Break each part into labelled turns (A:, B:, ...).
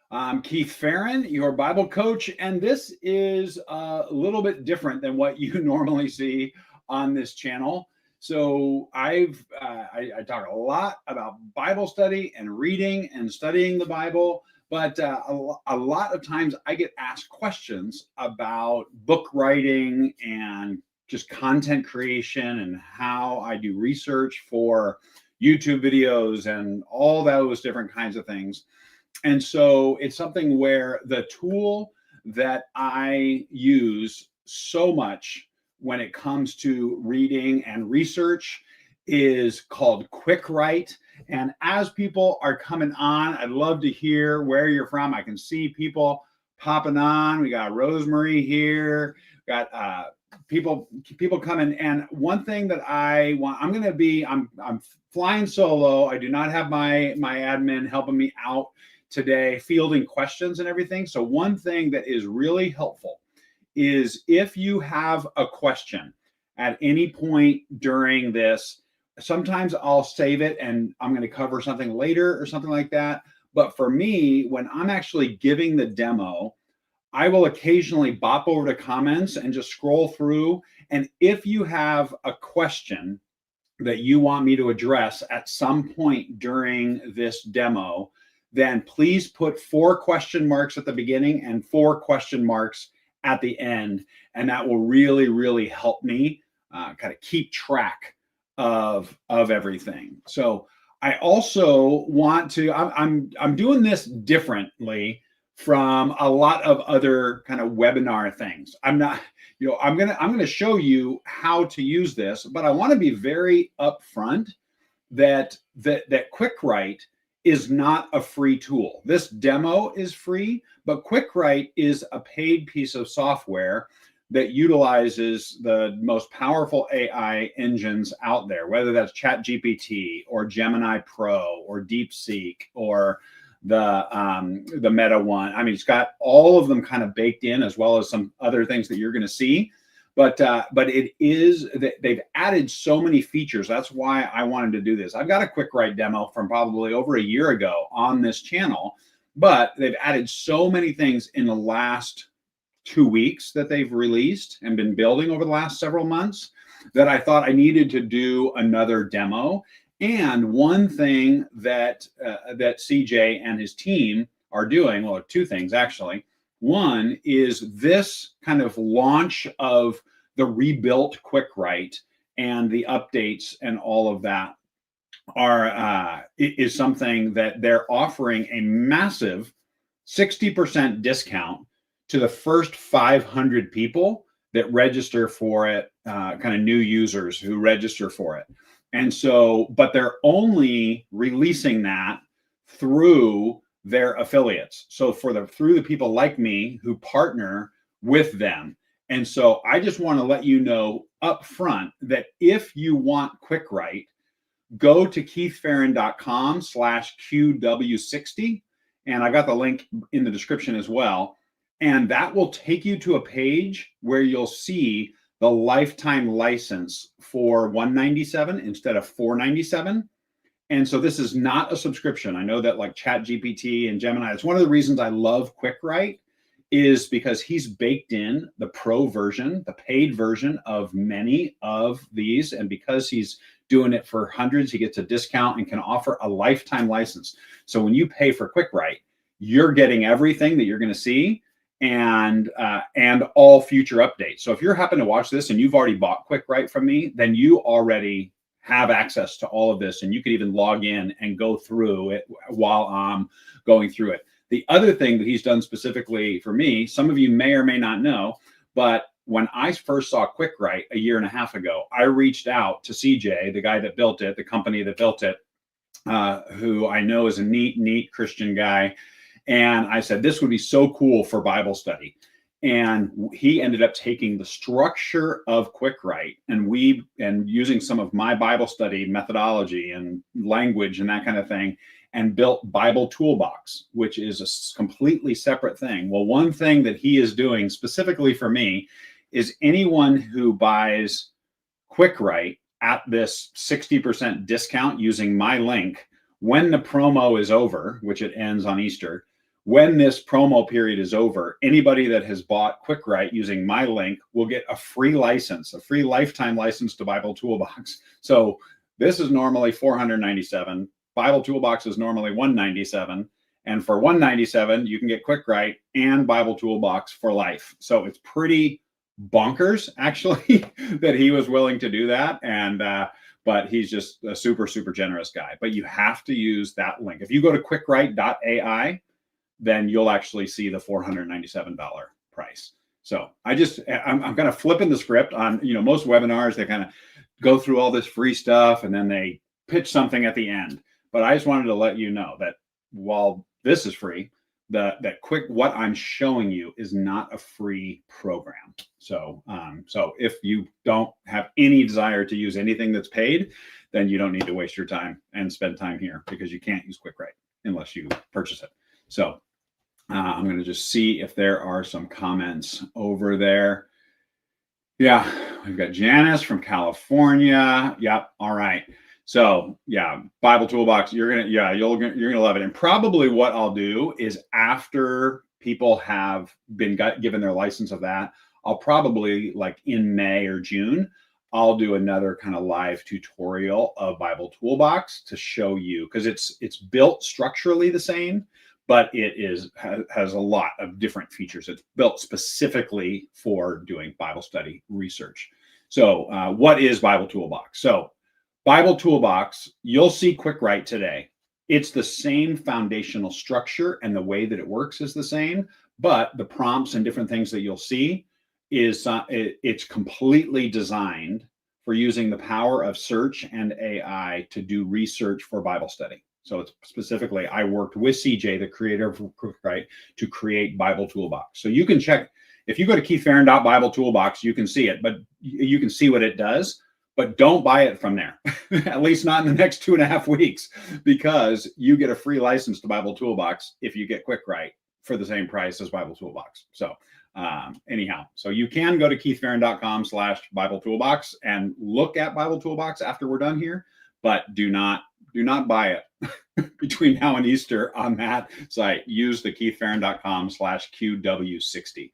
A: I'm Keith Farron, your Bible coach, and this is a little bit different than what you normally see on this channel. So I talk a lot about Bible study and reading and studying the Bible, but a lot of times I get asked questions about book writing and just content creation and how I do research for YouTube videos and all those different kinds of things. And so it's something where the tool that I use so much when it comes to reading and research is called QuickWrite. And as people are coming on, I'd love to hear where you're from. I can see people popping on. We got Rosemary here, got people coming. And one thing that I want, I'm flying solo. I do not have my admin helping me out today, fielding questions and everything. So one thing that is really helpful is if you have a question at any point during this, sometimes I'll save it and I'm going to cover something later or something like that. But for me, when I'm actually giving the demo, I will occasionally bop over to comments and just scroll through. And if you have a question that you want me to address at some point during this demo, then please put 4 question marks at the beginning and 4 question marks at the end. And that will really, really help me kind of keep track of everything. So I also want to, I'm doing this differently from a lot of other kind of webinar things. I'm not, I'm going to show you how to use this, but I want to be very upfront that QuickWrite is not a free tool. This demo is free, but QuickWrite is a paid piece of software that utilizes the most powerful AI engines out there, whether that's ChatGPT or Gemini Pro or DeepSeek or the Meta one. I mean, it's got all of them kind of baked in, as well as some other things that you're going to see. But it is that they've added so many features. That's why I wanted to do this. I've got a QuickWrite demo from probably over a year ago on this channel, but they've added so many things in the last 2 weeks that they've released and been building over the last several months that I thought I needed to do another demo. And one thing that that CJ and his team are doing, well, 2 things actually. One is this kind of launch of the rebuilt QuickWrite and the updates and all of that is something that they're offering a massive 60% discount to the first 500 people that register for it, kind of new users who register for it. And so, but they're only releasing that through their affiliates. So through the people like me who partner with them. And so I just want to let you know up front that if you want QuickWrite, go to keithfarron.com/QW60. And I got the link in the description as well. And that will take you to a page where you'll see the lifetime license for $197 instead of $497. And so this is not a subscription. I know that like ChatGPT and Gemini, it's one of the reasons I love QuickWrite is because he's baked in the pro version, the paid version of many of these. And because he's doing it for hundreds, he gets a discount and can offer a lifetime license. So when you pay for QuickWrite, you're getting everything that you're going to see and all future updates. So if you're happen to watch this and you've already bought QuickWrite from me, then you already have access to all of this, and you could even log in and go through it while I'm going through it. The other thing that he's done specifically for me, some of you may or may not know, but when I first saw QuickWrite a year and a half ago, I reached out to CJ, the guy that built it, the company that built it, who I know is a neat Christian guy. And I said, this would be so cool for Bible study. And he ended up taking the structure of QuickWrite and using some of my Bible study methodology and language and that kind of thing, and built Bible Toolbox, which is a completely separate thing. Well, one thing that he is doing specifically for me is anyone who buys QuickWrite at this 60% discount using my link, when the promo is over, which it ends on Easter, when this promo period is over, anybody that has bought QuickWrite using my link will get a free license, a free lifetime license to Bible Toolbox. So this is normally $497. Bible Toolbox is normally $197. And for $197, you can get QuickWrite and Bible Toolbox for life. So it's pretty bonkers, actually, that he was willing to do that. And but he's just a super, super generous guy. But you have to use that link. If you go to QuickWrite.ai, then you'll actually see the $497 price. So I'm kind of flipping the script on, most webinars, they kind of go through all this free stuff and then they pitch something at the end. But I just wanted to let you know that while this is free, what I'm showing you is not a free program. So, so if you don't have any desire to use anything that's paid, then you don't need to waste your time and spend time here, because you can't use QuickWrite unless you purchase it. So I'm going to just see if there are some comments over there. Yeah, we've got Janice from California. Yep. All right. So yeah, Bible Toolbox, you're gonna love it. And probably what I'll do is, after people have been given their license of that, I'll probably, like in May or June, I'll do another kind of live tutorial of Bible Toolbox to show you, because it's built structurally the same, but it has a lot of different features. It's built specifically for doing Bible study research. So what is Bible Toolbox? So Bible Toolbox, you'll see QuickWrite today. It's the same foundational structure, and the way that it works is the same, but the prompts and different things that you'll see is it's completely designed for using the power of search and AI to do research for Bible study. So it's specifically, I worked with CJ, the creator of QuickWrite, to create Bible Toolbox. So you can check, if you go to keithfarron.bible toolbox, you can see it, but you can see what it does. But don't buy it from there, at least not in the next 2.5 weeks, because you get a free license to Bible Toolbox if you get QuickWrite for the same price as Bible Toolbox. So anyhow, so you can go to keithfarron.com/Bible Toolbox and look at Bible Toolbox after we're done here, but do not buy it between now and Easter on that site. Use the keithfarron.com/QW60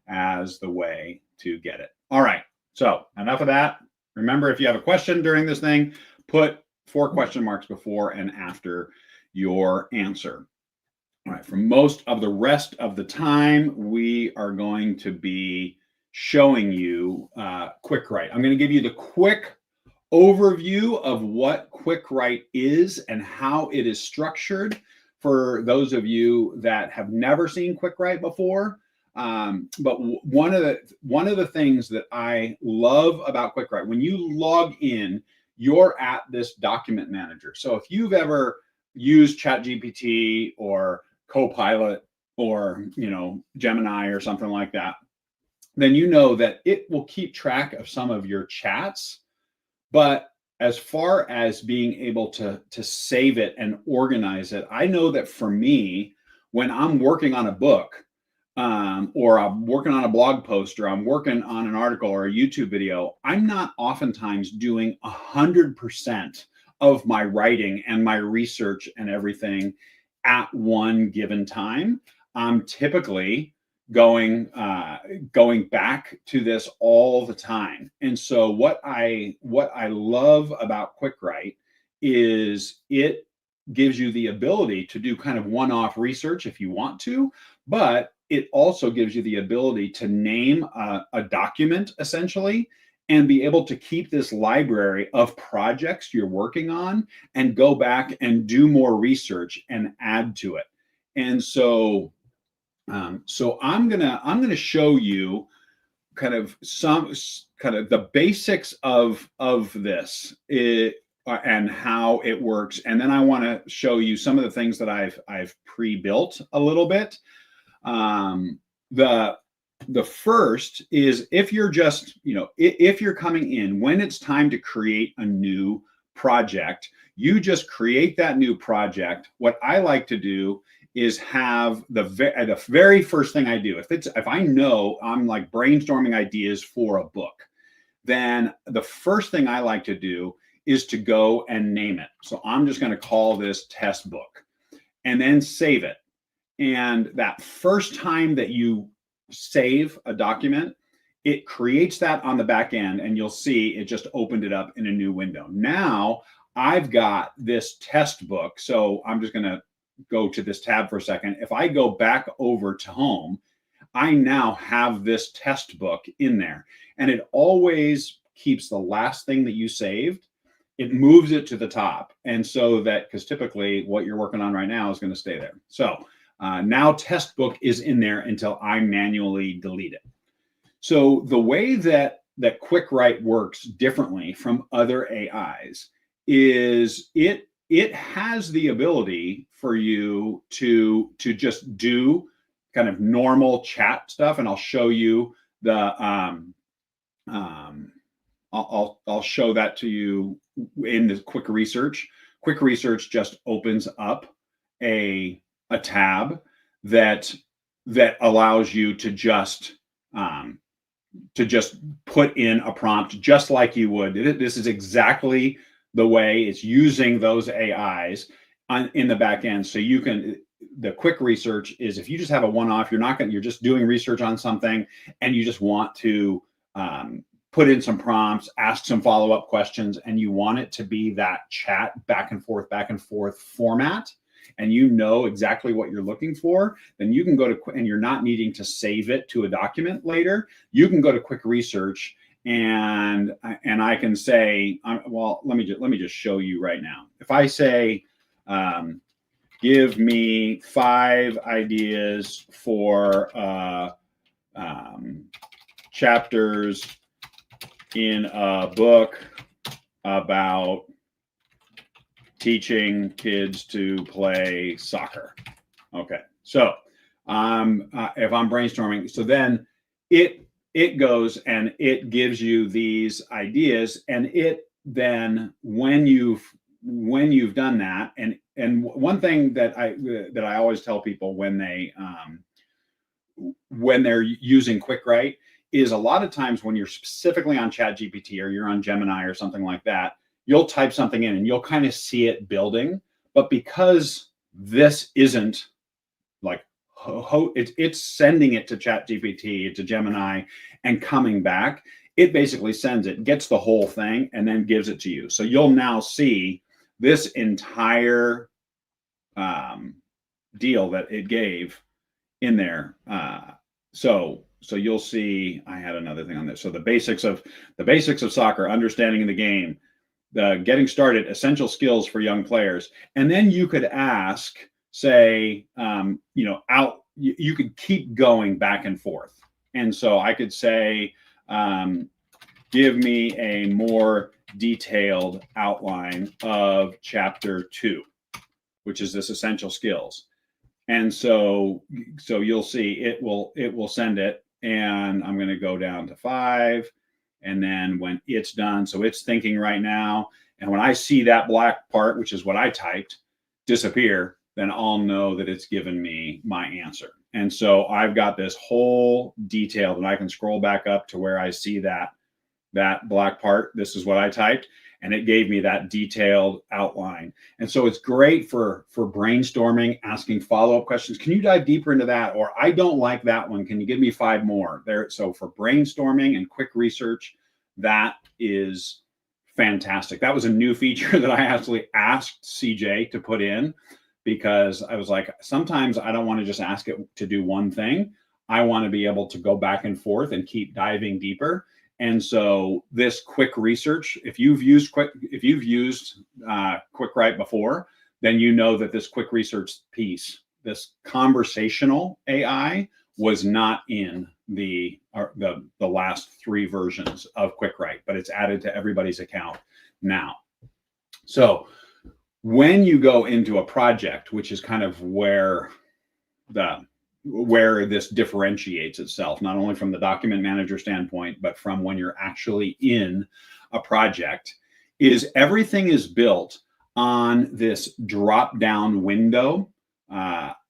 A: as the way to get it. All right, so enough of that. Remember, if you have a question during this thing, put 4 question marks before and after your answer. All right, for most of the rest of the time, we are going to be showing you QuickWrite. I'm going to give you the quick overview of what QuickWrite is and how it is structured for those of you that have never seen QuickWrite before. But one of the things that I love about QuickWrite, when you log in, you're at this document manager. So if you've ever used ChatGPT or Copilot or Gemini or something like that, then you know that it will keep track of some of your chats. But as far as being able to save it and organize it, I know that for me, when I'm working on a book, or I'm working on a blog post, or I'm working on an article or a YouTube video, I'm not oftentimes doing 100% of my writing and my research and everything at one given time. I'm typically going back to this all the time. And so what I love about QuickWrite is it gives you the ability to do kind of one-off research if you want to, but it also gives you the ability to name a document, essentially, and be able to keep this library of projects you're working on and go back and do more research and add to it. And so, so I'm gonna show you kind of the basics of this and how it works, and then I want to show you some of the things that I've pre-built a little bit. The first is, if you're just, if you're coming in, when it's time to create a new project, you just create that new project. What I like to do is have the very first thing I do, if I know I'm like brainstorming ideas for a book, then the first thing I like to do is to go and name it. So I'm just going to call this test book and then save it. And that first time that you save a document, it creates that on the back end, and you'll see it just opened it up in a new window. Now I've got this test book. So I'm just going to go to this tab for a second. If I go back over to home, I now have this test book in there, and it always keeps the last thing that you saved. It moves it to the top. And so that, because typically what you're working on right now is going to stay there. So now test book is in there until I manually delete it. So the way that QuickWrite works differently from other AIs is it has the ability for you to just do kind of normal chat stuff, and I'll show you the I'll show that to you in the quick research. Quick research just opens up a tab that allows you to just put in a prompt just like you would. This is exactly the way it's using those AIs in the back end. So you can, the quick research is if you just have a one-off, you're just doing research on something and you just want to put in some prompts, ask some follow-up questions, and you want it to be that chat back and forth format, and you know exactly what you're looking for, then you can go to, and you're not needing to save it to a document later. You can go to quick research and I can say, well, let me just show you right now. If I say, give me 5 ideas for chapters in a book about teaching kids to play soccer. Okay, so if I'm brainstorming, so then it goes and it gives you these ideas, and it then when you've done that, and one thing that I always tell people when they're using QuickWrite is a lot of times when you're specifically on ChatGPT or you're on Gemini or something like that, you'll type something in and you'll kind of see it building. But because this isn't like, it's sending it to ChatGPT, to Gemini, and coming back, it basically sends it, gets the whole thing, and then gives it to you. So you'll now see this entire deal that it gave in there. So you'll see, I had another thing on this. So the basics of soccer, understanding the game, the getting started, essential skills for young players. And then you could ask, say, you could keep going back and forth. And so I could say, give me a more detailed outline of chapter 2, which is this essential skills. And so you'll see it will send it, and I'm going to go down to 5. And then when it's done, so it's thinking right now, and when I see that black part, which is what I typed, disappear, then I'll know that it's given me my answer. And so I've got this whole detail that I can scroll back up to where I see that black part. This is what I typed, and it gave me that detailed outline. And so it's great for brainstorming, asking follow-up questions. Can you dive deeper into that? Or I don't like that one. Can you give me 5 more there? So for brainstorming and quick research, that is fantastic. That was a new feature that I actually asked CJ to put in, because I was like, sometimes I don't want to just ask it to do one thing. I want to be able to go back and forth and keep diving deeper. And so this quick research, if you've used QuickWrite before, then you know that this quick research piece, this conversational AI, was not in the last 3 versions of QuickWrite, but it's added to everybody's account now. So when you go into a project, which is kind of where this differentiates itself, not only from the document manager standpoint, but from when you're actually in a project, is everything is built on this drop-down window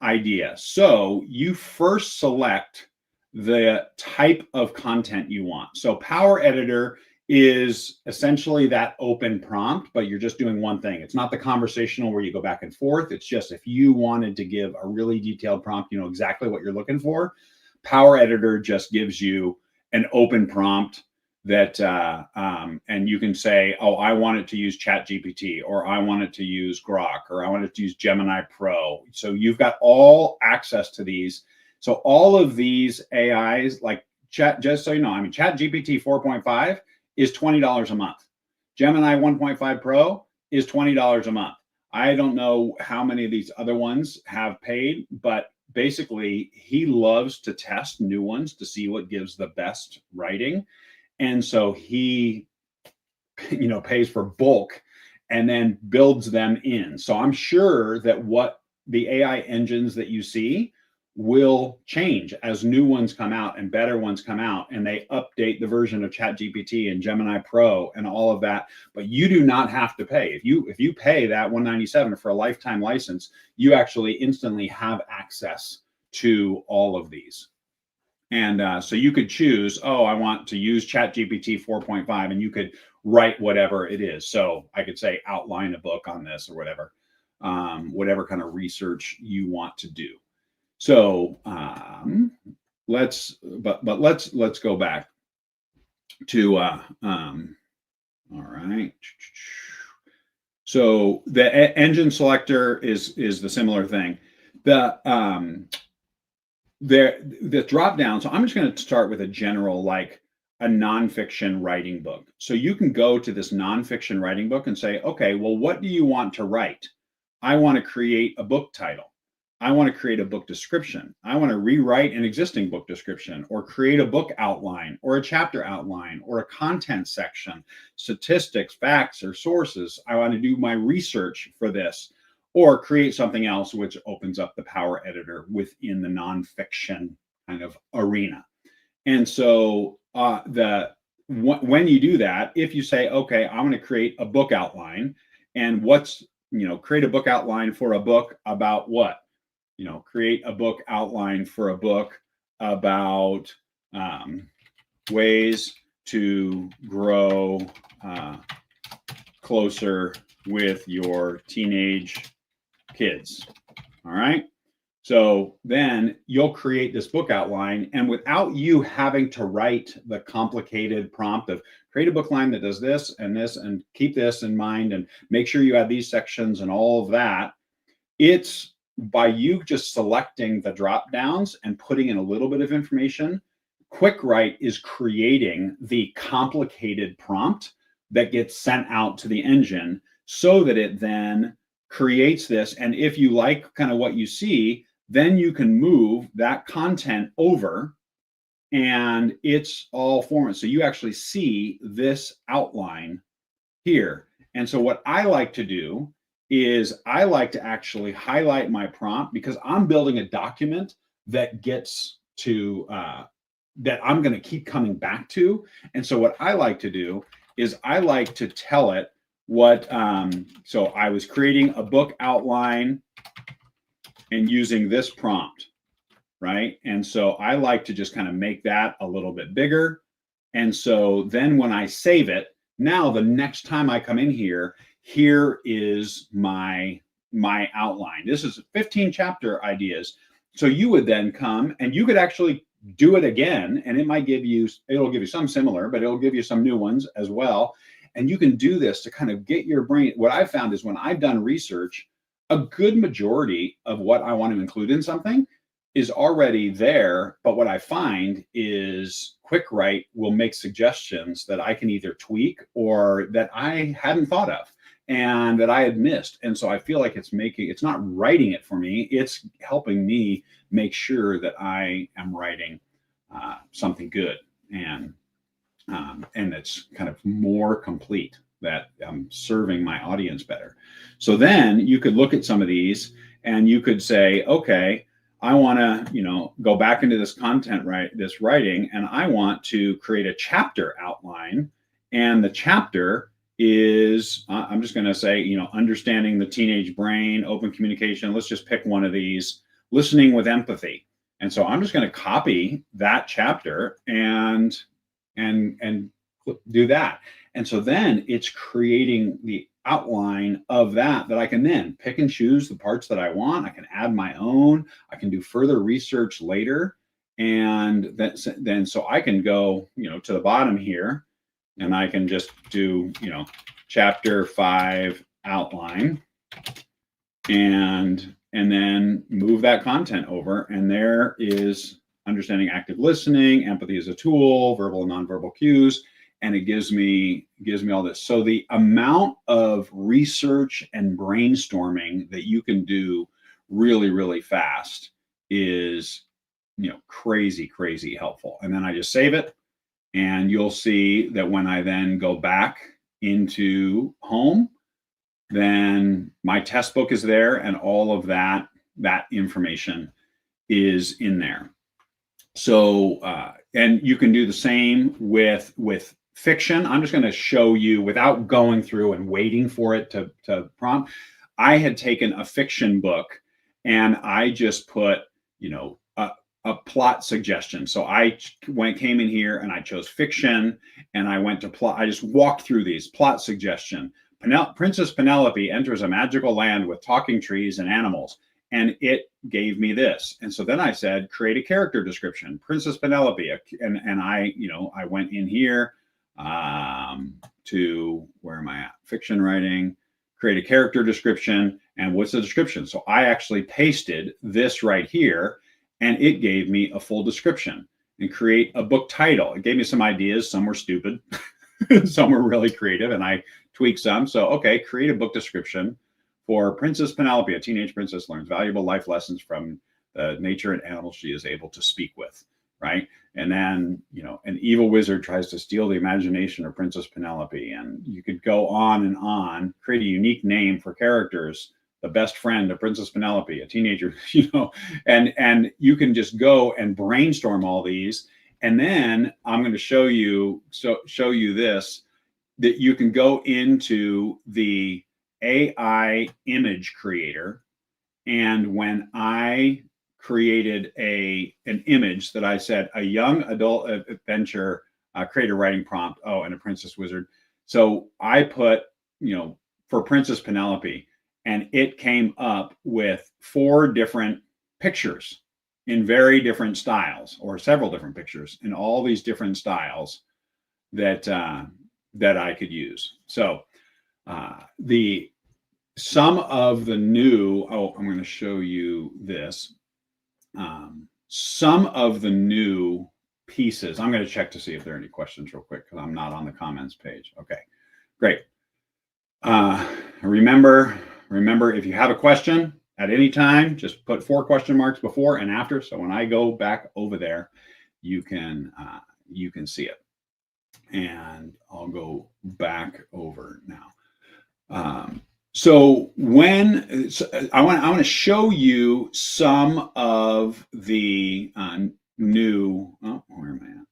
A: idea. So you first select the type of content you want. So Power Editor is essentially that open prompt, but you're just doing one thing. It's not the conversational where you go back and forth. It's just if you wanted to give a really detailed prompt, you know exactly what you're looking for. Power Editor just gives you an open prompt that, and you can say, oh, I want it to use Chat GPT, or I want it to use Grok, or I want it to use Gemini Pro. So you've got all access to these. So all of these AIs, like just so you know, I mean, Chat GPT 4.5 is $20 a month. Gemini 1.5 Pro is $20 a month. I don't know how many of these other ones have paid, but basically he loves to test new ones to see what gives the best writing. And so he, pays for bulk and then builds them in. So I'm sure that what the AI engines that you see will change as new ones come out and better ones come out, and they update the version of ChatGPT and Gemini Pro and all of that. But you do not have to pay. If you pay that $197 for a lifetime license, you actually instantly have access to all of these. And so you could choose, oh, I want to use ChatGPT 4.5, and you could write whatever it is. So I could say outline a book on this or whatever, whatever kind of research you want to do. So let's go back to all right. So the engine selector is the similar thing. The drop down. So I'm just going to start with a general, like a nonfiction writing book. So you can go to this nonfiction writing book and say, okay, well, what do you want to write? I want to create a book title. I want to create a book description. I want to rewrite an existing book description, or create a book outline, or a chapter outline, or a content section, statistics, facts, or sources. I want to do my research for this, or create something else, which opens up the Power Editor within the nonfiction kind of arena. And so when you do that, if you say, okay, I'm going to create a book outline, and create a book outline for a book about what? Create a book outline for a book about ways to grow closer with your teenage kids. All right. So then you'll create this book outline, and without you having to write the complicated prompt of create a book line that does this, and keep this in mind, and make sure you add these sections and all of that, it's by you just selecting the drop downs and putting in a little bit of information. QuickWrite is creating the complicated prompt that gets sent out to the engine, so that it then creates this. And if you like kind of what you see, then you can move that content over, and it's all formatted. So you actually see this outline here. And so what I like to do is I like to actually highlight my prompt, because I'm building a document that gets to that I'm going to keep coming back to. And so what I like to do is I like to tell it what, so I was creating a book outline and using this prompt, right? And so I like to just kind of make that a little bit bigger. And so then when I save it, now the next time I come in here, here is my outline. This is 15 chapter ideas. So you would then come and you could actually do it again, and it'll give you some similar, but it'll give you some new ones as well. And you can do this to kind of get your brain. What I've found is when I've done research, a good majority of what I want to include in something is already there. But what I find is QuickWrite will make suggestions that I can either tweak or that I hadn't thought of and that I had missed. And so I feel like it's not writing it for me, it's helping me make sure that I am writing something good and it's kind of more complete, that I'm serving my audience better. So then you could look at some of these and you could say, okay, I want to, go back into this content, this writing, and I want to create a chapter outline. And the chapter is, I'm just going to say, understanding the teenage brain, open communication. Let's just pick one of these, listening with empathy. And so I'm just going to copy that chapter and do that. And so then it's creating the outline of that I can then pick and choose the parts that I want. I can add my own. I can do further research later. And then so I can go, to the bottom here, and I can just do, chapter 5 outline, and then move that content over. And there is understanding active listening, empathy as a tool, verbal and nonverbal cues, and it gives me all this. So the amount of research and brainstorming that you can do really, really fast is, crazy helpful. And then I just save it, and you'll see that when I then go back into home, then my test book is there, and all of that information is in there. So, and you can do the same with fiction. I'm just going to show you without going through and waiting for it to prompt. I had taken a fiction book and I just put, a plot suggestion. So I came in here and I chose fiction, and I went to plot. I just walked through these plot suggestion. Princess Penelope enters a magical land with talking trees and animals. And it gave me this. And so then I said, create a character description, Princess Penelope. And I went in here to, where am I at? Fiction writing, create a character description. And what's the description? So I actually pasted this right here, and it gave me a full description. And create a book title. It gave me some ideas. Some were stupid. Some were really creative, and I tweaked some. So, okay, create a book description for Princess Penelope. A teenage princess learns valuable life lessons from the nature and animals she is able to speak with, right? And then, an evil wizard tries to steal the imagination of Princess Penelope. And you could go on and on, create a unique name for characters, the best friend of Princess Penelope, a teenager, and you can just go and brainstorm all these. And then I'm going to show you this, that you can go into the AI image creator. And when I created an image that I said, a young adult adventure, create a writing prompt, and a princess wizard. So I put, for Princess Penelope, and it came up with 4 different pictures in very different styles, or several different pictures in all these different styles that I could use. So some of the new, I'm going to show you this. Some of the new pieces, I'm going to check to see if there are any questions real quick, because I'm not on the comments page. Okay, great. Remember, if you have a question at any time, just put 4 question marks before and after. So when I go back over there, you can see it. And I'll go back over now. So I want to show you some of the new. Where am I at?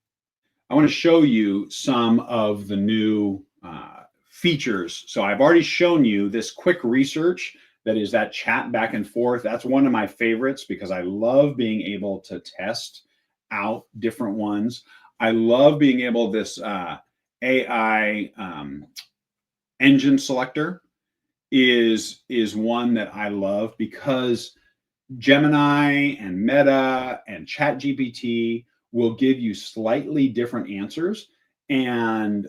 A: I want to show you some of the new features. So I've already shown you this quick research, that is that chat back and forth. That's one of my favorites, because I love being able to test out different ones. I love being able, this AI engine selector is one that I love, because Gemini and Meta and ChatGPT will give you slightly different answers, and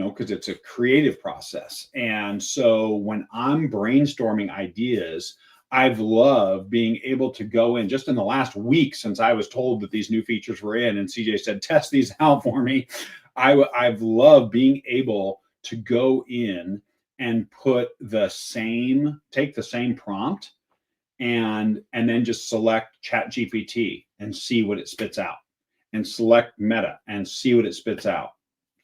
A: because it's a creative process. And so when I'm brainstorming ideas, I've loved being able to go in, just in the last week since I was told that these new features were in, and CJ said, test these out for me. I've loved being able to go in and take the same prompt and then just select ChatGPT and see what it spits out, and select Meta and see what it spits out.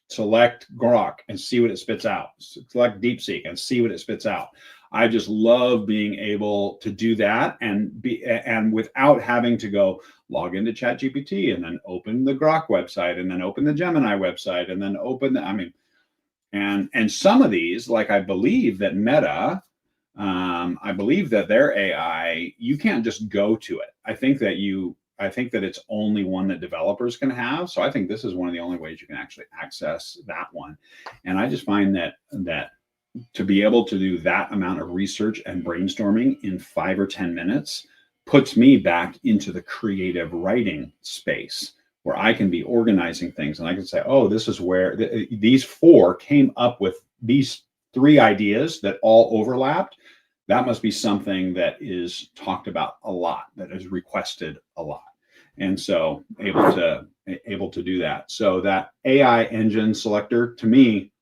A: Select Grok and see what it spits out. Select DeepSeek and see what it spits out. I just love being able to do that, and without having to go log into ChatGPT and then open the Grok website and then open the Gemini website and then open and some of these, like I believe that Meta, I believe that their AI, you can't just go to it. I think I think that it's only one that developers can have. So I think this is one of the only ways you can actually access that one. And I just find that to be able to do that amount of research and brainstorming in 5 or 10 minutes puts me back into the creative writing space where I can be organizing things and I can say, oh, this is where these four came up with these three ideas that all overlapped. That must be something that is talked about a lot, that is requested a lot. And so able to do that. So that AI engine selector, to me,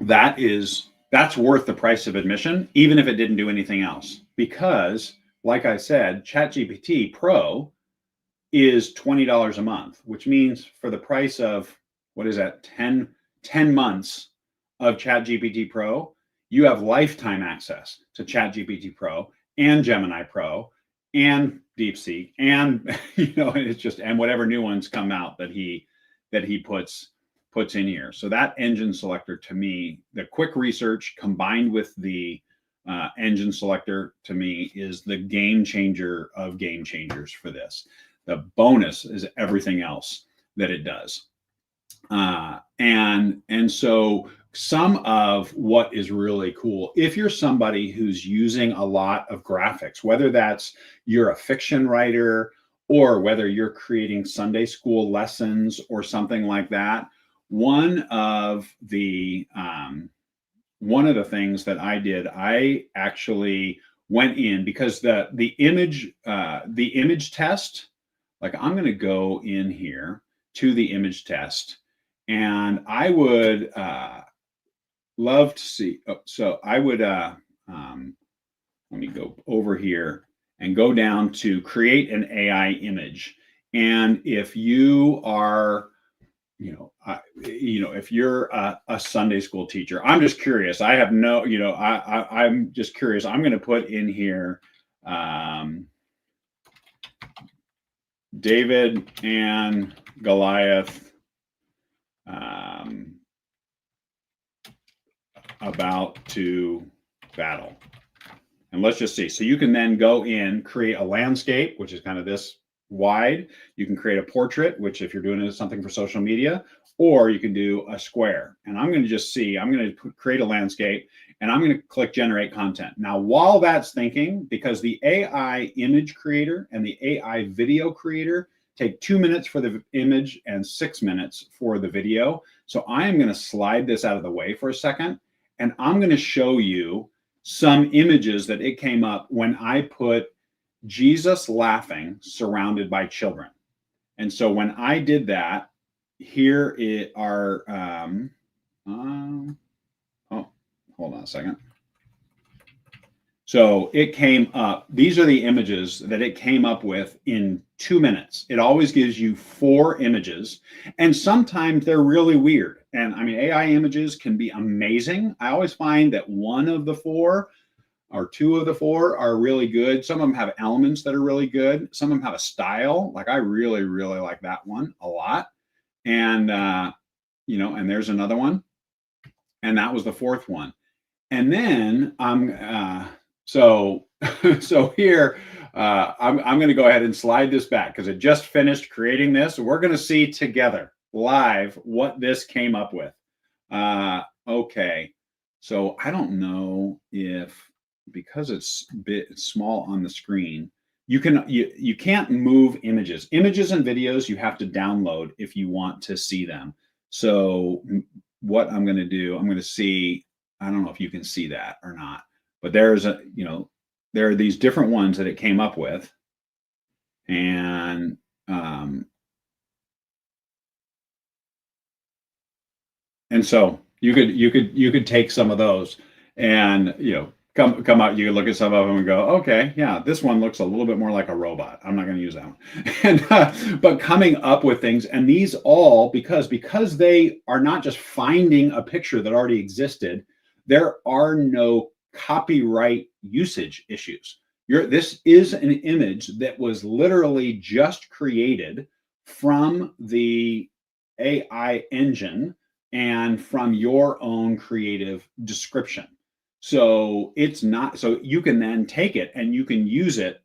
A: that's worth the price of admission, even if it didn't do anything else. Because, like I said, ChatGPT Pro is $20 a month, which means for the price of, what is that, 10 months of ChatGPT Pro, you have lifetime access to ChatGPT Pro and Gemini Pro and DeepSeek, and it's just, and whatever new ones come out that he puts in here. So that engine selector, to me, the quick research combined with the engine selector, to me, is the game changer of game changers for this. The bonus is everything else that it does. And so some of what is really cool, if you're somebody who's using a lot of graphics, whether that's you're a fiction writer or whether you're creating Sunday school lessons or something like that, one of the things that I did, I actually went in because the image test, like I'm going to go in here to the image test, and I would love to see. So I would let me go over here and go down to create an AI image. And if you are, if you're a Sunday school teacher, I'm just curious. I have no, I'm just curious. I'm going to put in here David and Goliath about to battle. And let's just see. So you can then go in, create a landscape, which is kind of this wide. You can create a portrait, which if you're doing something for social media, or you can do a square. And I'm going to just see, I'm going to create a landscape and I'm going to click generate content. Now, while that's thinking, because the AI image creator and the AI video creator take 2 minutes for the image and 6 minutes for the video. So I am going to slide this out of the way for a second. And I'm going to show you some images that it came up when I put Jesus laughing surrounded by children. And so when I did that, here are, oh, hold on a second. So it came up, these are the images that it came up with in 2 minutes. It always gives you 4 images, and sometimes they're really weird. And I mean, AI images can be amazing. I always find that one of the 4 or 2 of the 4 are really good. Some of them have elements that are really good. Some of them have a style. Like I really, really like that one a lot. And, and there's another one. And that was the 4th one. And then so here, I'm going to go ahead and slide this back because it just finished creating this. We're going to see together live what this came up with. Okay. So I don't know if, because it's small on the screen, you can't move images. Images and videos you have to download if you want to see them. So what I'm going to do, I'm going to see, I don't know if you can see that or not, but there are these different ones that it came up with. And so you could take some of those and, come out, you can look at some of them and go, okay, yeah, this one looks a little bit more like a robot. I'm not going to use that one. And, but coming up with things, and these all, because they are not just finding a picture that already existed, there are no copyright usage issues. This is an image that was literally just created from the AI engine and from your own creative description. So it's not, so you can then take it and you can use it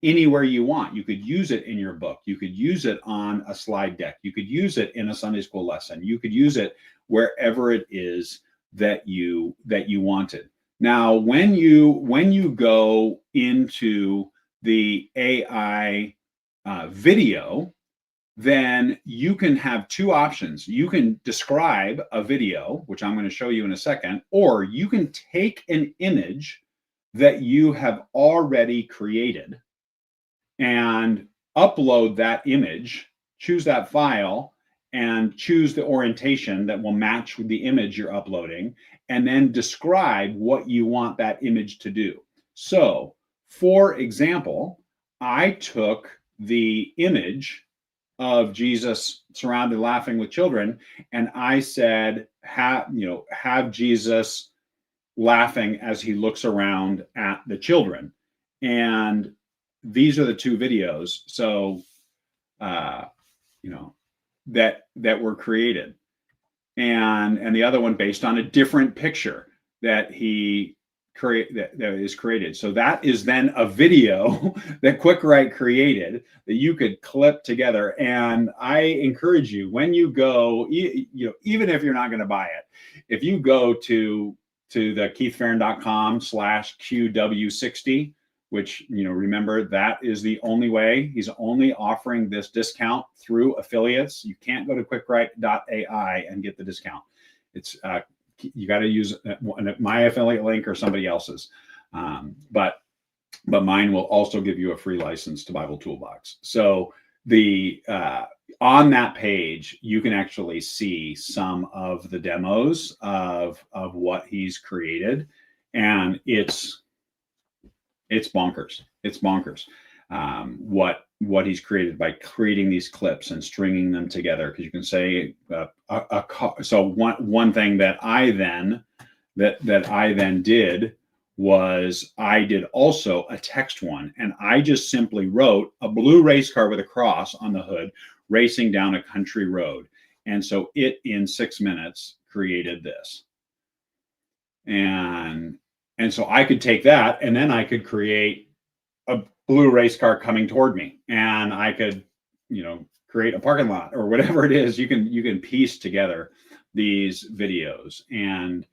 A: anywhere you want. You could use it in your book. You could use it on a slide deck. You could use it in a Sunday school lesson. You could use it wherever it is that you wanted. Now, when you go into the AI video, then you can have two options. You can describe a video, which I'm going to show you in a second, or you can take an image that you have already created and upload that image, choose that file, and choose the orientation that will match with the image you're uploading, and then describe what you want that image to do. So, for example, I took the image of Jesus surrounded laughing with children, and I said, have Jesus laughing as he looks around at the children. And these are the two videos. So, that were created, and the other one based on a different picture that is created. So that is then a video that QuickWrite created that you could clip together. And I encourage you, when you go, even if you're not going to buy it, if you go to the keithfarron.com/QW60, which, remember, that is the only way. He's only offering this discount through affiliates. You can't go to QuickWrite.ai and get the discount. It's you got to use my affiliate link or somebody else's. But mine will also give you a free license to Bible Toolbox. So on that page, you can actually see some of the demos of what he's created, and it's bonkers. It's bonkers. What he's created by creating these clips and stringing them together. Because you can say so one thing that I then did was I did also a text one, and I just simply wrote a blue race car with a cross on the hood racing down a country road. And so it, in 6 minutes, created this. And so I could take that, and then I could create a blue race car coming toward me, and I could, create a parking lot or whatever it is. You can piece together these videos, and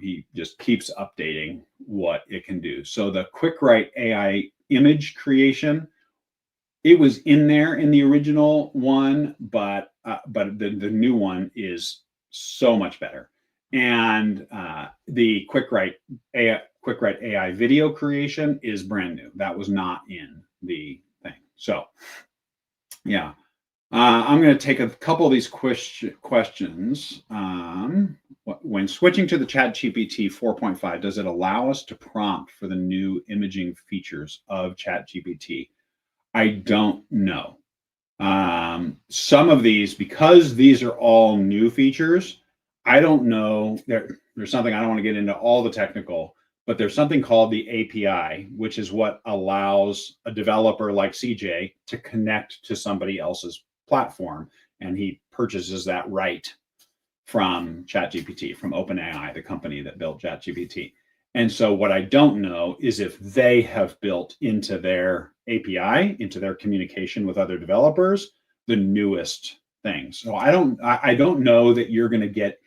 A: he just keeps updating what it can do. So the QuickWrite AI image creation, it was in there in the original one, but the new one is so much better. And the QuickWrite AI video creation is brand new. That was not in the thing. So, yeah, I'm going to take a couple of these questions. When switching to the ChatGPT 4.5, does it allow us to prompt for the new imaging features of ChatGPT? I don't know. Some of these, because these are all new features, I don't know. There's something, I don't want to get into all the technical, but there's something called the API, which is what allows a developer like CJ to connect to somebody else's platform, and he purchases that right from ChatGPT, from OpenAI, the company that built ChatGPT. And so what I don't know is if they have built into their API, into their communication with other developers, the newest things. So I don't know that you're going to get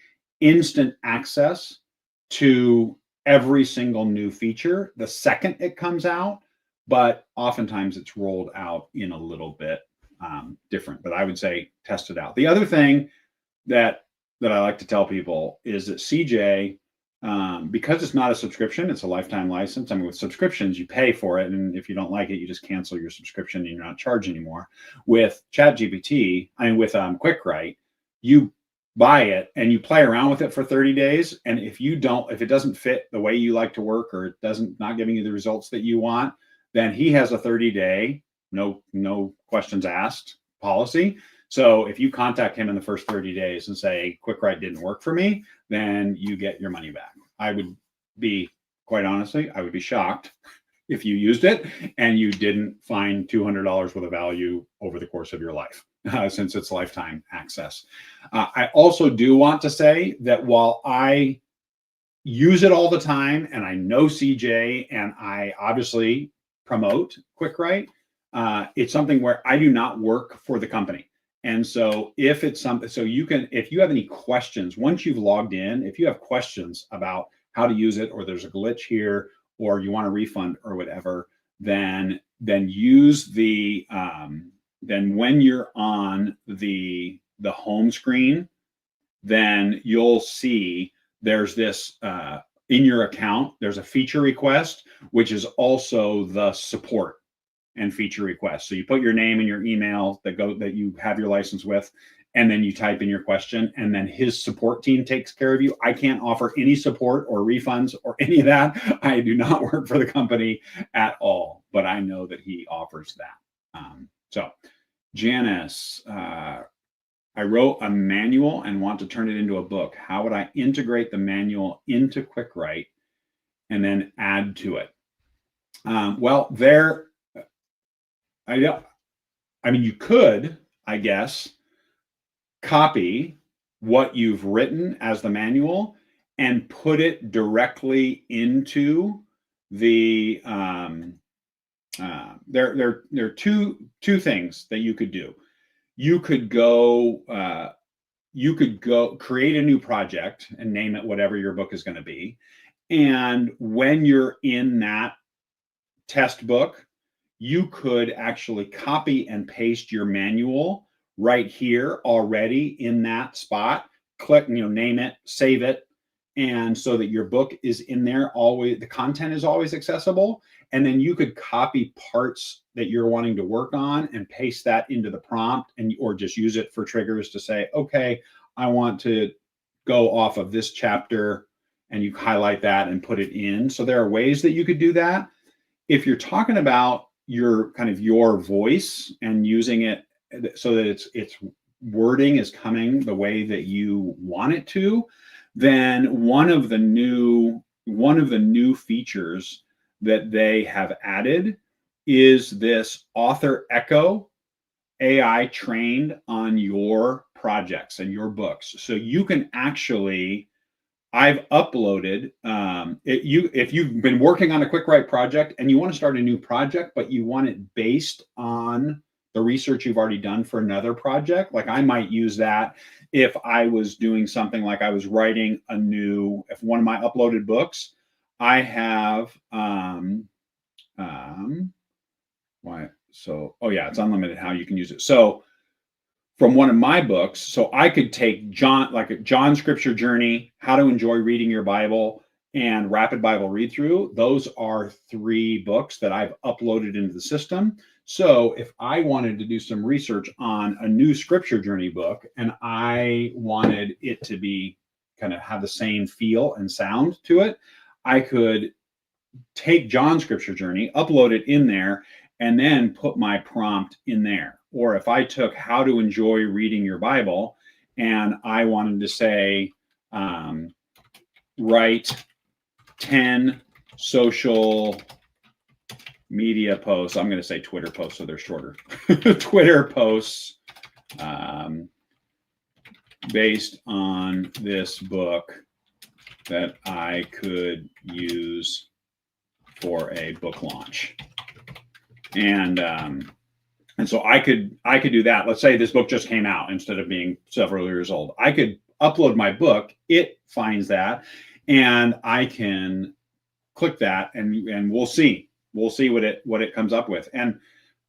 A: instant access to every single new feature the second it comes out, but oftentimes it's rolled out in a little bit different. But I would say test it out. The other thing that I like to tell people is that CJ, because it's not a subscription, it's a lifetime license. I mean, with subscriptions, you pay for it, and if you don't like it, you just cancel your subscription and you're not charged anymore. With ChatGPT, with QuickWrite, you buy it and you play around with it for 30 days. And if it doesn't fit the way you like to work, or it not giving you the results that you want, then he has a 30-day, no questions asked policy. So if you contact him in the first 30 days and say, QuickWrite didn't work for me, then you get your money back. Quite honestly, I would be shocked if you used it and you didn't find $200 worth of value over the course of your life, since it's lifetime access. I also do want to say that while I use it all the time, and I know CJ, and I obviously promote QuickWrite. It's something where I do not work for the company. And so if it's something, so you can, if you have any questions, once you've logged in, if you have questions about how to use it, or there's a glitch here, or you want a refund or whatever, then use the, then when you're on the home screen, then you'll see there's this, in your account, there's a feature request, which is also the support and feature request. So you put your name and your email that you have your license with, and then you type in your question, and then his support team takes care of you. I can't offer any support or refunds or any of that. I do not work for the company at all, but I know that he offers that. So Janice, I wrote a manual and want to turn it into a book. How would I integrate the manual into QuickWrite and then add to it? Well, there, I mean, you could, I guess, copy what you've written as the manual and put it directly into the, there are two things that you could do. You could go create a new project and name it whatever your book is going to be. And when you're in that test book, you could actually copy and paste your manual right here already in that spot. Click, name it, save it. And so that your book is in there always, the content is always accessible. And then you could copy parts that you're wanting to work on and paste that into the prompt, or just use it for triggers to say, okay, I want to go off of this chapter, and you highlight that and put it in. So there are ways that you could do that. If you're talking about your voice and using it so that its wording is coming the way that you want it to, then one of the new features that they have added is this author echo AI trained on your projects and your books. So you can actually, I've uploaded, if you've been working on a QuickWrite project and you want to start a new project, but you want it based on the research you've already done for another project, like I might use that if I was doing something like I was writing if one of my uploaded books, I have, it's unlimited how you can use it. So from one of my books, so I could take John Scripture Journey, How to Enjoy Reading Your Bible, and Rapid Bible Read Through. Those are 3 books that I've uploaded into the system. So if I wanted to do some research on a new Scripture Journey book, and I wanted it to be kind of have the same feel and sound to it, I could take John's Scripture Journey, upload it in there, and then put my prompt in there. Or if I took How to Enjoy Reading Your Bible and I wanted to say, write 10 social media posts. I'm going to say Twitter posts so they're shorter. Twitter posts based on this book that I could use for a book launch. And so I could do that. Let's say this book just came out instead of being several years old. I could upload my book. It finds that, and I can click that, and we'll see what it comes up with. And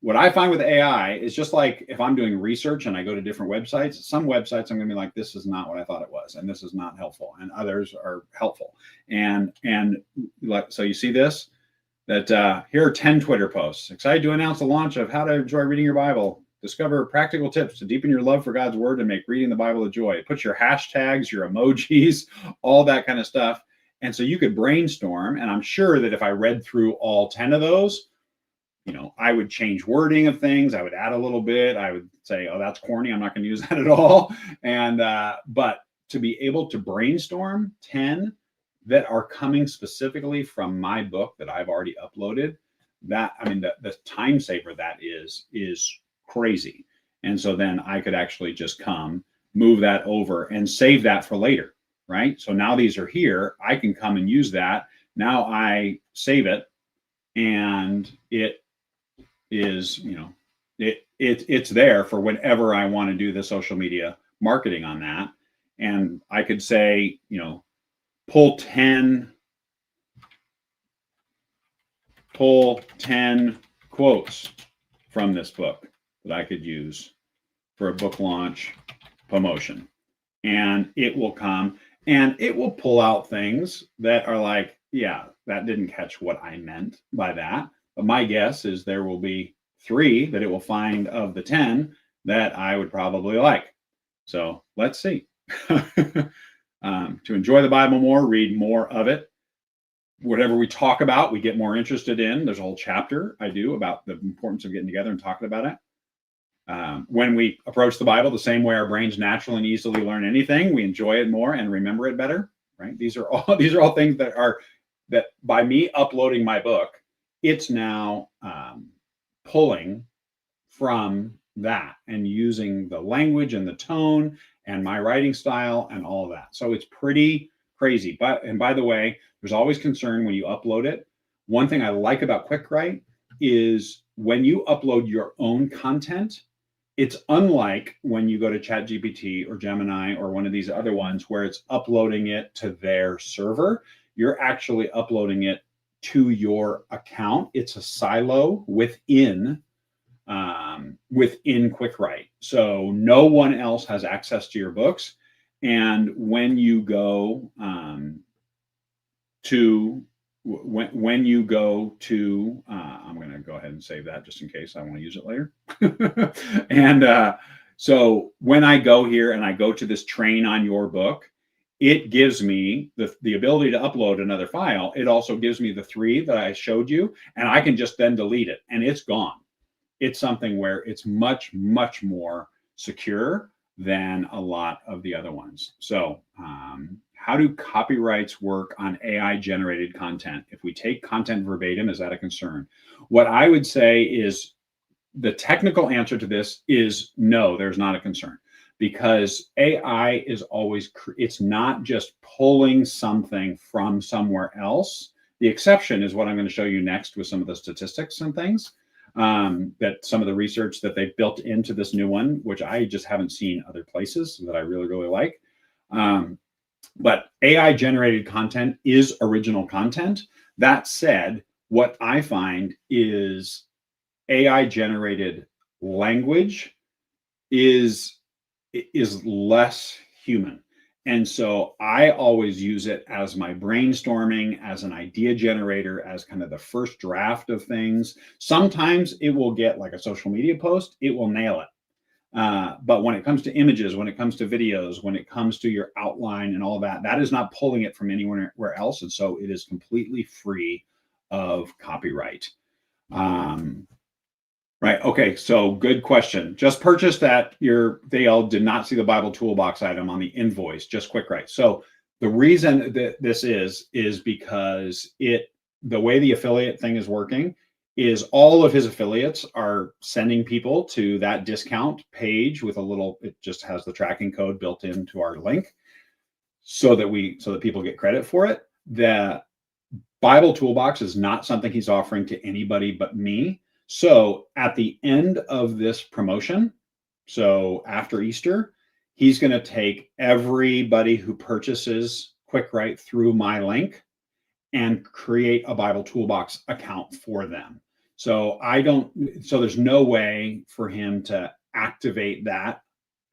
A: what I find with AI is just like if I'm doing research and I go to different websites, some websites I'm going to be like, this is not what I thought it was, and this is not helpful, and others are helpful. And like, so you see this, that here are 10 Twitter posts. Excited to announce the launch of How to Enjoy Reading Your Bible. Discover practical tips to deepen your love for God's word and make reading the Bible a joy. Put your hashtags, your emojis, all that kind of stuff. And so you could brainstorm. And I'm sure that if I read through all 10 of those, I would change wording of things. I would add a little bit. I would say, oh, that's corny. I'm not going to use that at all. And, but to be able to brainstorm 10 that are coming specifically from my book that I've already uploaded, the time saver that is crazy. And so then I could actually just move that over and save that for later, right? So now these are here. I can come and use that. Now I save it, and it is, it's there for whenever I want to do the social media marketing on that. And I could say, pull 10 quotes from this book that I could use for a book launch promotion. And it will come and it will pull out things that are like, yeah, that didn't catch what I meant by that. But my guess is there will be 3 that it will find of the 10 that I would probably like. So let's see. To enjoy the Bible more, read more of it. Whatever we talk about, we get more interested in. There's a whole chapter I do about the importance of getting together and talking about it. When we approach the Bible the same way our brains naturally and easily learn anything, we enjoy it more and remember it better. Right? These are all things that by me uploading my book, it's now pulling from that and using the language and the tone and my writing style and all of that. So it's pretty crazy. And by the way, there's always concern when you upload it. One thing I like about QuickWrite is when you upload your own content, it's unlike when you go to ChatGPT or Gemini or one of these other ones where it's uploading it to their server. You're actually uploading it to your account. It's a silo within QuickWrite. So no one else has access to your books. And when you go I'm going to go ahead and save that just in case I want to use it later. And so when I go here and I go to this train on your book, it gives me the ability to upload another file. It also gives me the 3 that I showed you, and I can just then delete it and it's gone. It's something where it's much, much more secure than a lot of the other ones. So how do copyrights work on AI generated content? If we take content verbatim, is that a concern? What I would say is the technical answer to this is no, there's not a concern, because AI is always, it's not just pulling something from somewhere else. The exception is what I'm going to show you next with some of the statistics and things. That some of the research that they've built into this new one, which I just haven't seen other places that I really, really like. But AI generated content is original content. That said, what I find is AI generated language is less human. And so I always use it as my brainstorming, as an idea generator, as kind of the first draft of things. Sometimes it will get like a social media post, it will nail it. But when it comes to images, when it comes to videos, when it comes to your outline and all that, that is not pulling it from anywhere else. And so it is completely free of copyright. Right. Okay. So good question. Just purchased that they all did not see the Bible toolbox item on the invoice, just QuickWrite. So the reason that this is because the way the affiliate thing is working is all of his affiliates are sending people to that discount page with it just has the tracking code built into our link so that people get credit for it. The Bible toolbox is not something he's offering to anybody but me. So at the end of this promotion, so after Easter, he's going to take everybody who purchases QuickWrite through my link and create a Bible Toolbox account for them. So there's no way for him to activate that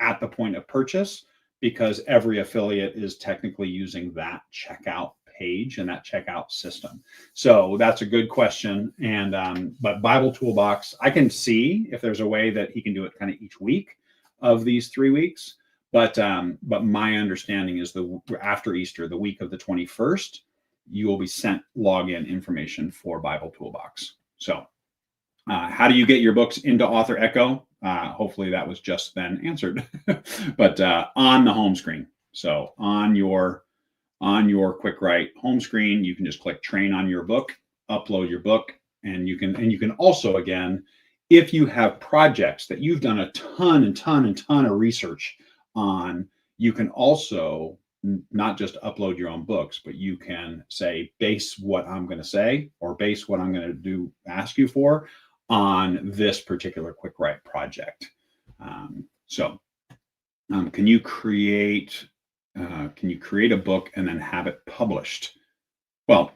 A: at the point of purchase, because every affiliate is technically using that checkout page and that checkout system. So that's a good question. And but Bible Toolbox, I can see if there's a way that he can do it kind of each week of these 3 weeks. But my understanding is after Easter, the week of the 21st, you will be sent login information for Bible Toolbox. So how do you get your books into Author Echo? Hopefully that was just then answered. But on the home screen. So on your QuickWrite home screen, you can just click train on your book, upload your book, and you can also, again, if you have projects that you've done a ton of research on, you can also not just upload your own books, but you can say, base what I'm going to say or base what I'm going to ask you for on this particular QuickWrite project. Can you create a book and then have it published? Well,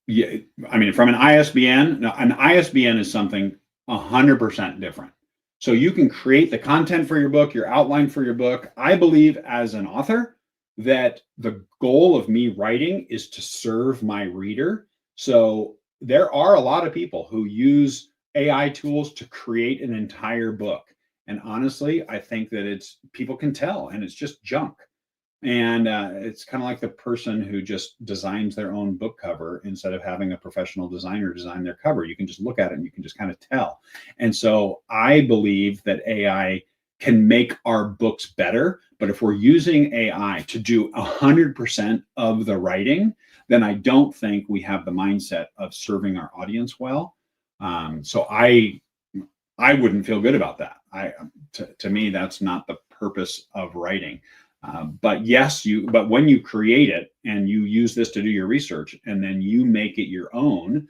A: yeah, I mean, from an ISBN, now an ISBN is something 100% different. So you can create the content for your book, your outline for your book. I believe as an author that the goal of me writing is to serve my reader. So there are a lot of people who use AI tools to create an entire book. And honestly, I think that people can tell, and it's just junk. And it's kind of like the person who just designs their own book cover instead of having a professional designer design their cover. You can just look at it and you can just kind of tell. And so I believe that AI can make our books better. But if we're using AI to do 100% of the writing, then I don't think we have the mindset of serving our audience well. So I wouldn't feel good about that. To me, that's not the purpose of writing. But when you create it and you use this to do your research and then you make it your own,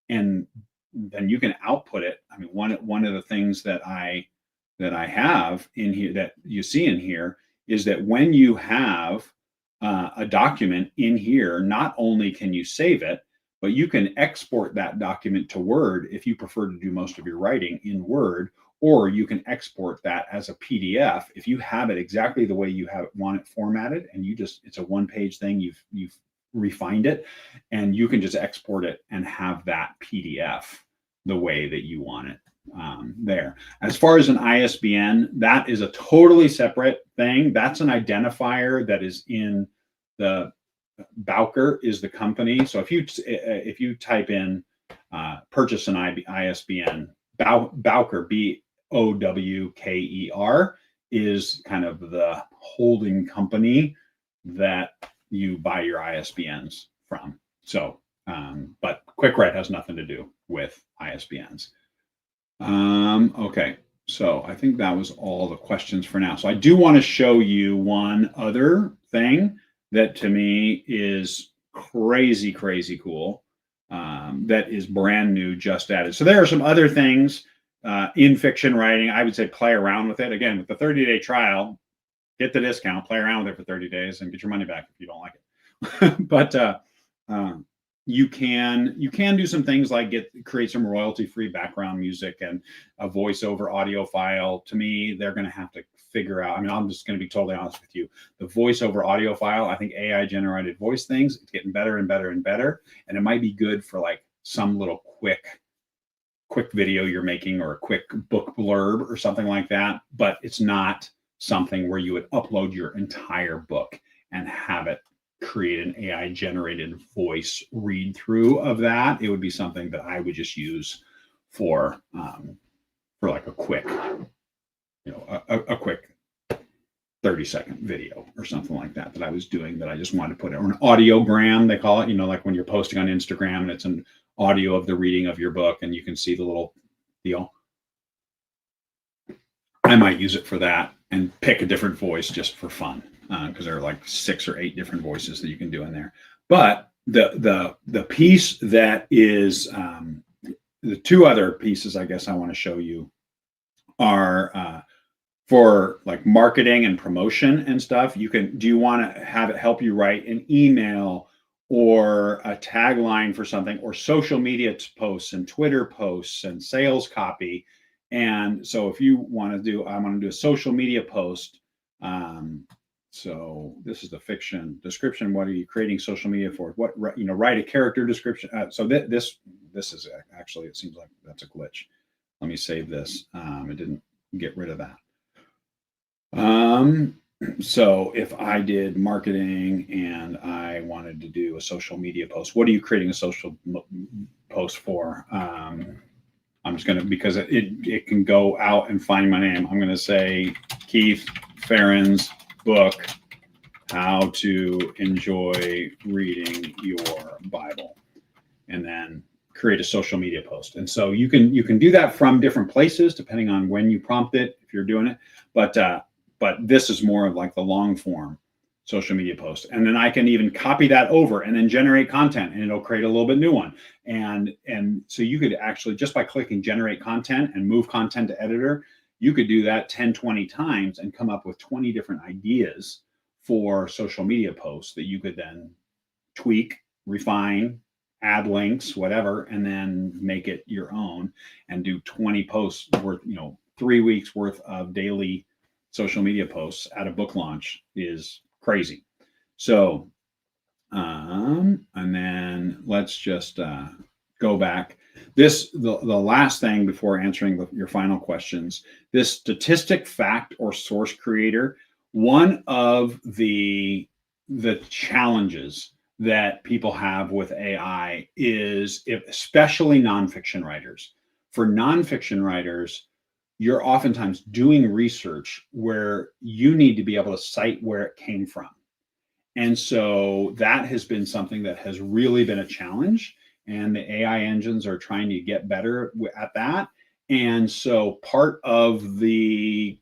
A: and then you can output it. I mean, one of the things that I have in here that you see in here is that when you have a document in here, not only can you save it, but you can export that document to Word if you prefer to do most of your writing in Word, or you can export that as a PDF if you have it exactly the way you want it formatted, and it's a one-page thing, you've refined it, and you can just export it and have that PDF the way that you want it there. As far as an ISBN, that is a totally separate thing. That's an identifier that is in the Bowker is the company. So if you type in purchase an ISBN, Bowker, BOWKER, is kind of the holding company that you buy your ISBNs from. So, but QuickWrite has nothing to do with ISBNs. Okay, so I think that was all the questions for now. So I do want to show you one other thing that to me is crazy, crazy cool. That is brand new, just added. So there are some other things in fiction writing. I would say play around with it. Again, with the 30-day trial, get the discount, play around with it for 30 days and get your money back if you don't like it. But you can do some things like create some royalty-free background music and a voiceover audio file. To me, they're going to have to figure out. I mean, I'm just going to be totally honest with you. The voiceover audio file, I think AI generated voice things, it's getting better and better and better. And it might be good for like some little quick video you're making or a quick book blurb or something like that. But it's not something where you would upload your entire book and have it create an AI generated voice read through of that. It would be something that I would just use for like a quick, a quick 30-second video or something like that I was doing that I just wanted to put it, or an audiogram, they call it, like when you're posting on Instagram and it's an audio of the reading of your book and you can see the little deal. I might use it for that and pick a different voice just for fun, because there are like 6 or 8 different voices that you can do in there. But the piece that is the 2 other pieces I guess I want to show you are for like marketing and promotion and stuff. Do you want to have it help you write an email or a tagline for something, or social media posts and Twitter posts and sales copy? And so if you want to do, I want to do a social media post. So this is the fiction description. What are you creating social media for? Write a character description. So this is actually, it seems like that's a glitch. Let me save this. It didn't get rid of that. So if I did marketing and I wanted to do a social media post, what are you creating a social post for? I'm just going to, because it can go out and find my name. I'm going to say Keith Farron's book, How to Enjoy Reading Your Bible, and then create a social media post. And so you can do that from different places depending on when you prompt it, if you're doing it. But this is more of like the long form. social media post. And then I can even copy that over and then generate content, and it'll create a little bit new one. And so you could actually, just by clicking generate content and move content to editor, you could do that 10, 20 times and come up with 20 different ideas for social media posts that you could then tweak, refine, add links, whatever, and then make it your own and do 20 posts worth, 3 weeks worth of daily social media posts at a book launch is crazy. So, and then let's just go back. The last thing before answering your final questions, this statistic, fact, or source creator, one of the challenges that people have with AI is, especially nonfiction writers. For nonfiction writers, you're oftentimes doing research where you need to be able to cite where it came from. And so that has been something that has really been a challenge. And the AI engines are trying to get better at that. And so part of the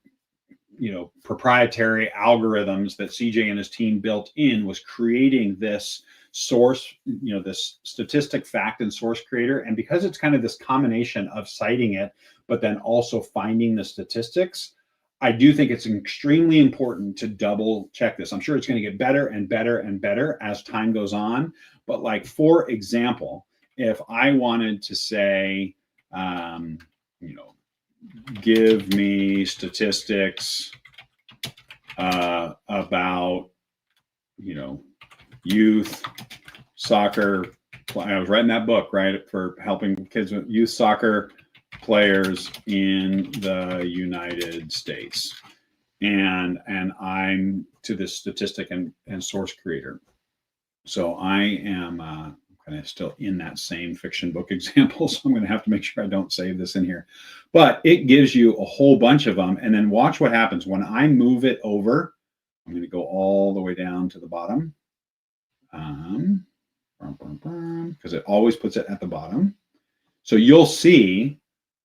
A: proprietary algorithms that CJ and his team built in was creating this source, this statistic, fact, and source creator. And because it's kind of this combination of citing it, but then also finding the statistics, I do think it's extremely important to double check this. I'm sure it's going to get better and better and better as time goes on. But like, for example, if I wanted to say, give me statistics about, youth soccer. I was writing that book, right, for helping kids with youth soccer players in the United States. And I'm to this statistic and source creator. So I am kind of still in that same fiction book example. So I'm going to have to make sure I don't save this in here. But it gives you a whole bunch of them. And then watch what happens when I move it over. I'm going to go all the way down to the bottom. Because it always puts it at the bottom. So you'll see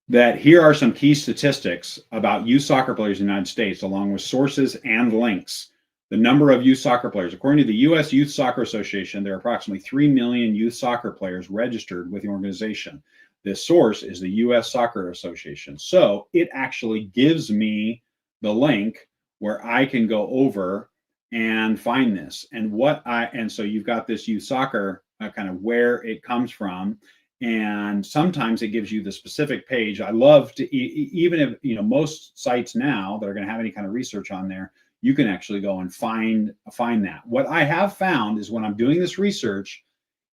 A: that here are some key statistics about youth soccer players in the United States, along with sources and links. The number of youth soccer players. According to the U.S. Youth Soccer Association, there are approximately 3 million youth soccer players registered with the organization. This source is the U.S. Soccer Association. So it actually gives me the link where I can go over and find this. And so you've got this youth soccer kind of where it comes from. And sometimes it gives you the specific page. I love to, even if, most sites now that are going to have any kind of research on there, you can actually go and find that. What I have found is when I'm doing this research,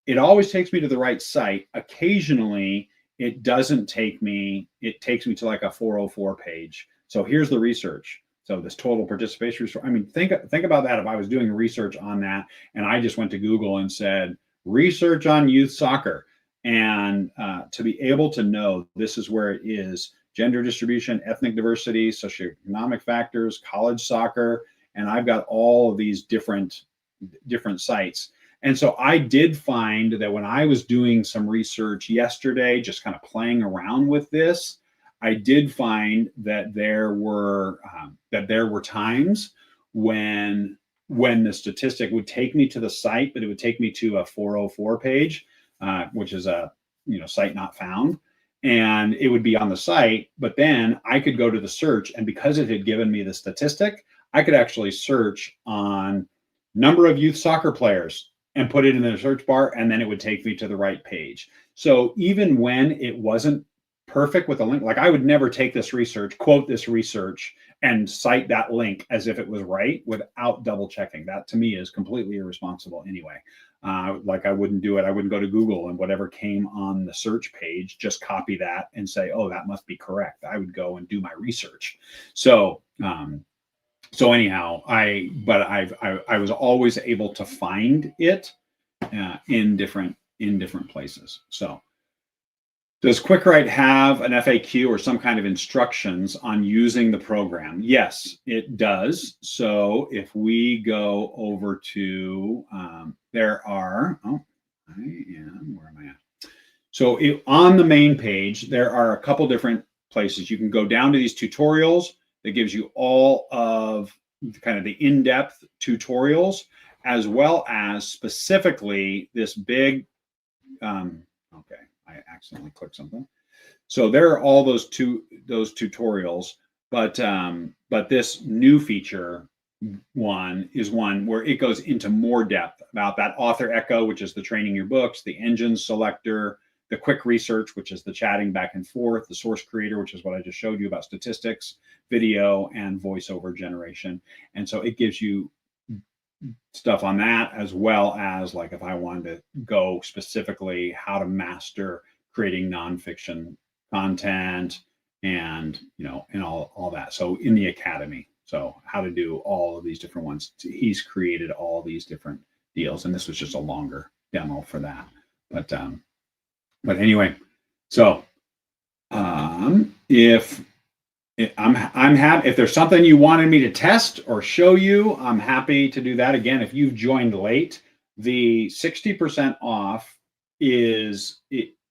A: it always takes me to the right site. Occasionally, it doesn't take me, it takes me to like a 404 page. So here's the research. So this total participation, I mean, think about that. If I was doing research on that and I just went to Google and said, research on youth soccer, and to be able to know this is where it is, gender distribution, ethnic diversity, socioeconomic factors, college soccer, and I've got all of these different sites. And so I did find that when I was doing some research yesterday, just kind of playing around with this, I did find that there were times when the statistic would take me to the site, but it would take me to a 404 page, which is a site not found. And it would be on the site, but then I could go to the search, and because it had given me the statistic, I could actually search on number of youth soccer players and put it in the search bar, and then it would take me to the right page. So even when it wasn't perfect with a link, like I would never take this research, quote this research, and cite that link as if it was right without double checking. That to me is completely irresponsible anyway. Like I wouldn't do it. I wouldn't go to Google and whatever came on the search page, just copy that and say, oh, that must be correct. I would go and do my research. So anyhow, I was always able to find it in different places. So does QuickWrite have an FAQ or some kind of instructions on using the program? Yes, it does. So if we go over to, where am I at? So on the main page, there are a couple different places. You can go down to these tutorials that gives you all of kind of the in-depth tutorials, as well as specifically this big, okay, I accidentally clicked something. So there are all those tutorials, but this new feature one is one where it goes into more depth about that author echo, which is the training your books, the engine selector, the quick research, which is the chatting back and forth, the source creator, which is what I just showed you about statistics, video, and voiceover generation. And so it gives you stuff on that, as well as like if I wanted to go specifically how to master creating nonfiction content and, you know, and all that. So in the academy, so how to do all of these different ones. He's created all these different deals, and this was just a longer demo for that. But anyway, so if I'm happy, if there's something you wanted me to test or show you, I'm happy to do that. Again, if you've joined late, the 60% off is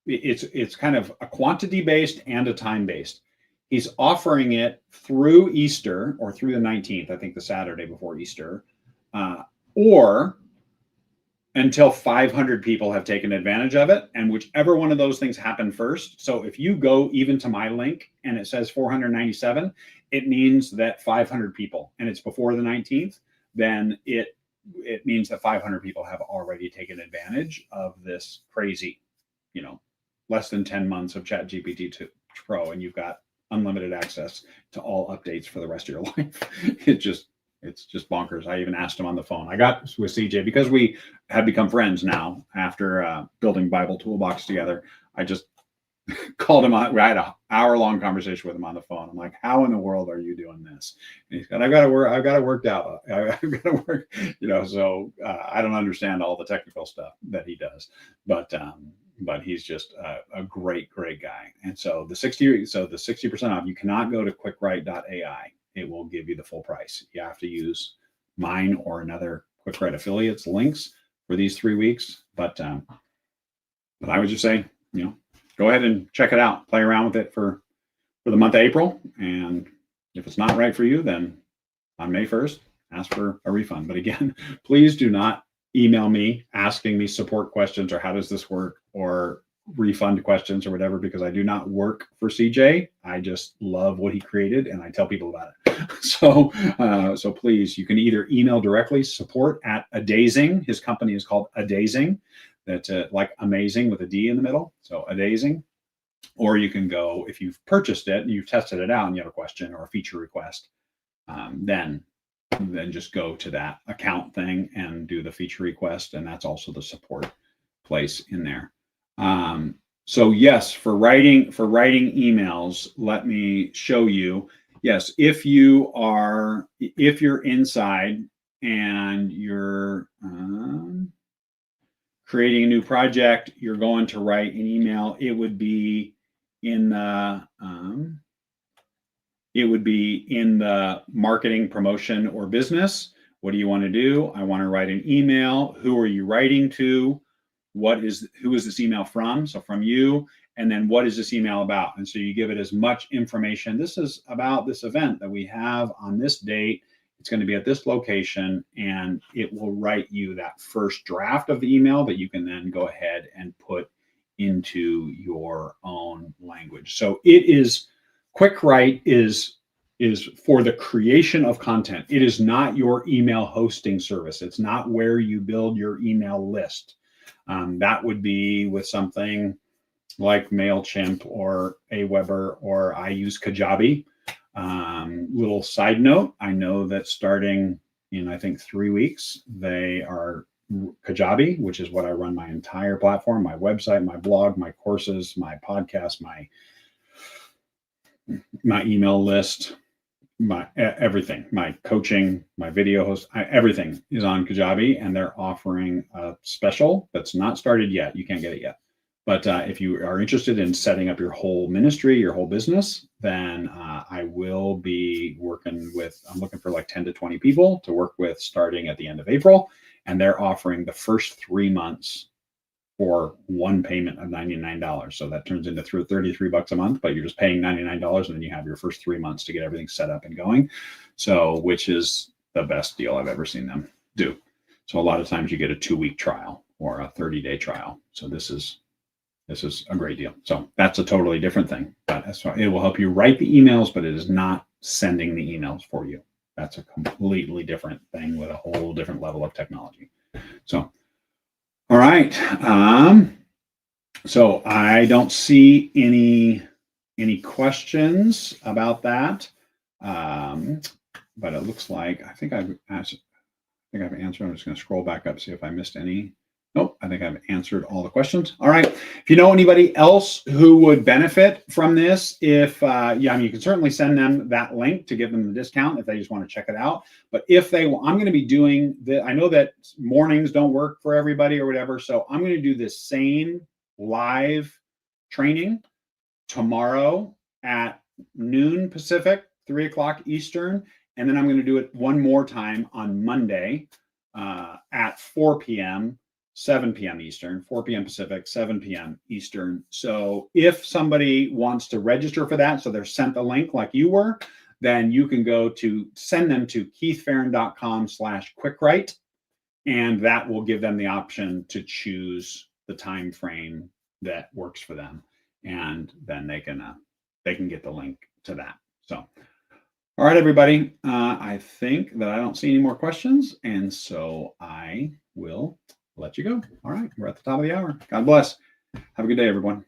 A: it's kind of a quantity based and a time based. He's offering it through Easter, or through the 19th, I think the Saturday before Easter, or until 500 people have taken advantage of it, and whichever one of those things happen first. So if you go even to my link and it says 497, it means that 500 people, and it's before the 19th, then it means that 500 people have already taken advantage of this crazy, you know, less than 10 months of ChatGPT Pro, and you've got unlimited access to all updates for the rest of your life. It's just bonkers. I even asked him on the phone. I got with CJ because we have become friends now after building Bible Toolbox together. I just called him on. I had an hour-long conversation with him on the phone. I'm like, "How in the world are you doing this?" And he's got, "I've got it worked out. I've got to work, you know." So I don't understand all the technical stuff that he does, but he's just a great guy. And so the 60% off. You cannot go to QuickWrite.ai. It will give you the full price. You have to use mine or another QuickWrite affiliates links for these 3 weeks. But I would just say, you know, go ahead and check it out. Play around with it for the month of April. And if it's not right for you, then on May 1st, ask for a refund. But again, please do not email me asking me support questions or how does this work or refund questions or whatever, because I do not work for CJ. I just love what he created and I tell people about it. So please, you can either email directly, support@Adazing. His company is called Adazing. That's like amazing with a D in the middle. So Adazing. Or you can go, if you've purchased it and you've tested it out and you have a question or a feature request, then just go to that account thing and do the feature request. And that's also the support place in there. So yes, for writing emails, let me show you. Yes, if you're inside and you're creating a new project, you're going to write an email. It would be in the marketing, promotion, or business. What do you want to do? I want to write an email. Who are you writing to? Who is this email from? So from you, and then what is this email about? And so you give it as much information. This is about this event that we have on this date. It's going to be at this location, and it will write you that first draft of the email that you can then go ahead and put into your own language. So QuickWrite is for the creation of content. It is not your email hosting service. It's not where you build your email list. That would be with something like MailChimp or Aweber, or I use Kajabi. Little side note, I know that starting in, I think, 3 weeks, they are Kajabi, which is what I run my entire platform, my website, my blog, my courses, my podcast, my email list, my everything, my coaching, my video host, everything is on Kajabi, and they're offering a special that's not started yet. You can't get it yet. But if you are interested in setting up your whole ministry, your whole business, then I will be I'm looking for like 10 to 20 people to work with starting at the end of April. And they're offering the first 3 months for one payment of $99. So that turns into $33 a month, but you're just paying $99, and then you have your first 3 months to get everything set up and going. So, which is the best deal I've ever seen them do. So a lot of times you get a 2-week trial or a 30-day trial. So this is a great deal. So that's a totally different thing. But it will help you write the emails, but it is not sending the emails for you. That's a completely different thing with a whole different level of technology. So, all right. So I don't see any questions about that. But it looks like I think I've answered. I'm just going to scroll back up, see if I missed any. Nope, I think I've answered all the questions. All right. If you know anybody else who would benefit from this, you can certainly send them that link to give them the discount if they just want to check it out. But if I'm going to be doing I know that mornings don't work for everybody or whatever. So I'm going to do this same live training tomorrow at noon Pacific, 3 o'clock Eastern. And then I'm going to do it one more time on Monday at 4 p.m., 7 p.m. Eastern, 4 p.m. Pacific, 7 p.m. Eastern. So if somebody wants to register for that, so they're sent the link like you were, then you can send them to keithfarron.com/QuickWrite, and that will give them the option to choose the time frame that works for them. And then they can get the link to that. So, all right, everybody. I think that I don't see any more questions, and so I will let you go. All right, we're at the top of the hour. God bless. Have a good day, everyone.